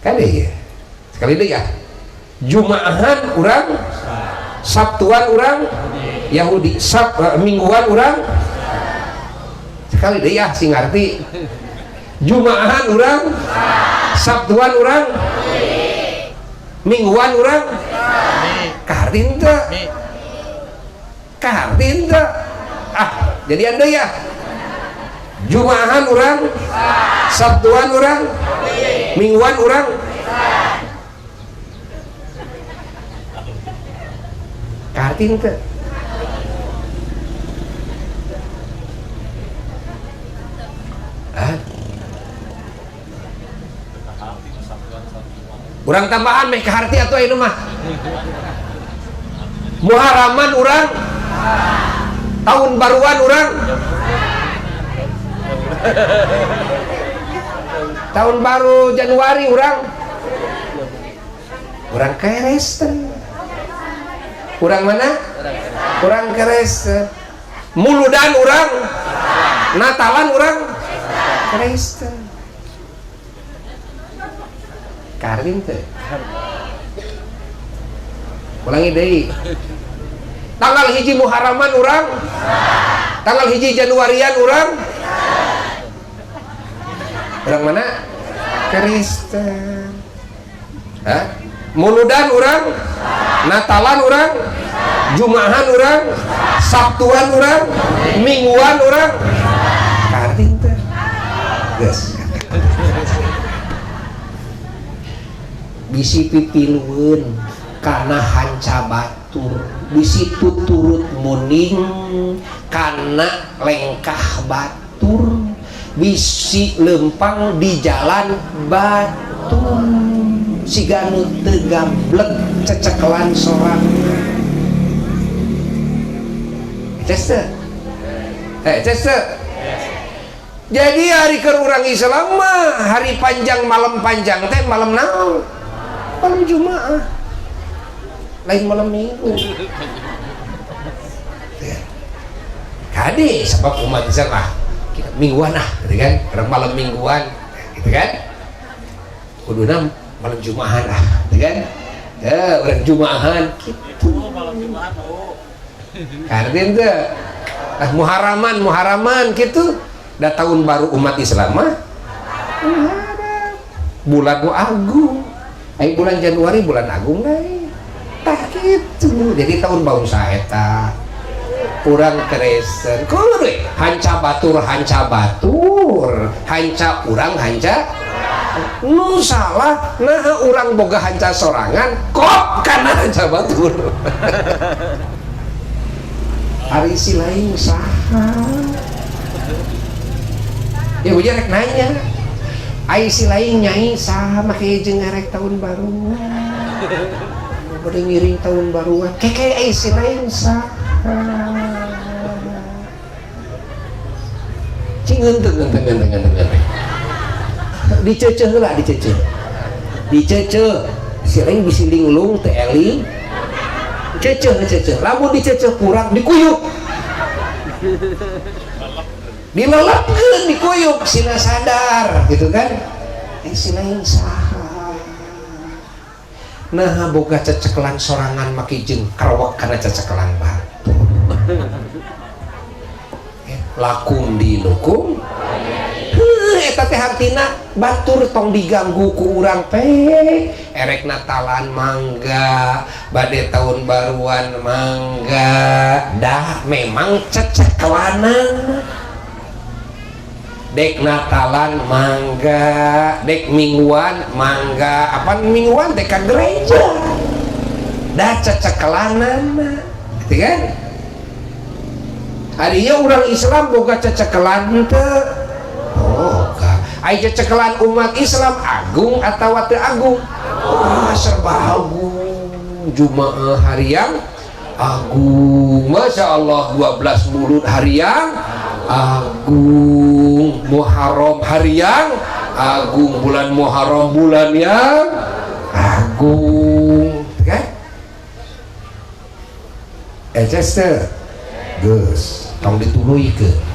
kan ya sekali deh ya Jumaahan orang Sabtuan orang Yahudi Mingguan orang sekali deh ya sing ngerti Jumaahan orang Sabtuan orang Mingguan orang kahartin jadi anda ya Jumaahan orang Sabtuan orang Mingguan orang kahartin urang tambahan meh kaharti atau ini mah Muharaman urang tahun baruan urang tahun baru Januari urang Kristen urang mana? Urang Kristen Muludan urang Natalan urang Kristen karin teh ulangi deui tanggal hiji Muharaman urang tanggal hiji Januarian urang mana? Kristen Muludan urang Natalan urang Jumaahan urang Sabtuan urang Mingguan urang karin teh geus bisi pipilueun kana hanca batur bisi tuturut muning kana lengkah batur bisi lempang di jalan batur siga nu teu gablek cecekelan sorang cece jadi hari keur urang Islam mah hari panjang malam panjang teh malam naon malam Jumaah lain malam Minggu kade sebab umat Islam kita mingguan gitu kan orang malam mingguan gitu kan kuduna malam Jumaahan gitu kan orang Jumaahan gitu karena itu Muharaman gitu dah tahun baru umat Islam mah bulan agung bulan Januari bulan agung deh tah gitu jadi tahun baru saeta urang Kristen kudu hanca batur hanca urang hanca nu salah nah urang boga hanca sorangan kok kana hanca batur hari si lain saha ya ujar rek nanya ai si lain nyai saha make jeung ngarek tahun baru bade ngiring tahun baruan keke ai si lain saha cing henteu diceuceuh heula diceuceuh si lain bisi linglung teu eling ceuceuh lamun diceuceuh kurang dikuyuk dilelepkeun dikuyuk sina sadar gitu kan si lain saha nah boga cecekelan sorangan maki jeung karewek kana cecekelan batu lakum dinukum eta teh artina batur tong diganggu ku urang teh erek Natalan mangga bade tahun baruan mangga dah memang cecekelanan dek Natalan mangga dek mingguan mangga apa mingguan dek ka gereja dah cecekelanan gitu kan hadinya orang Islam boga cecekelan teu boga ai cecekelan umat Islam agung atau teu agung serba agung Jumaah harian agung Masya Allah 12 mulut harian agung Muharram harian agung bulan Muharram bulan yang agung kan Chester Gus tong dituluikeun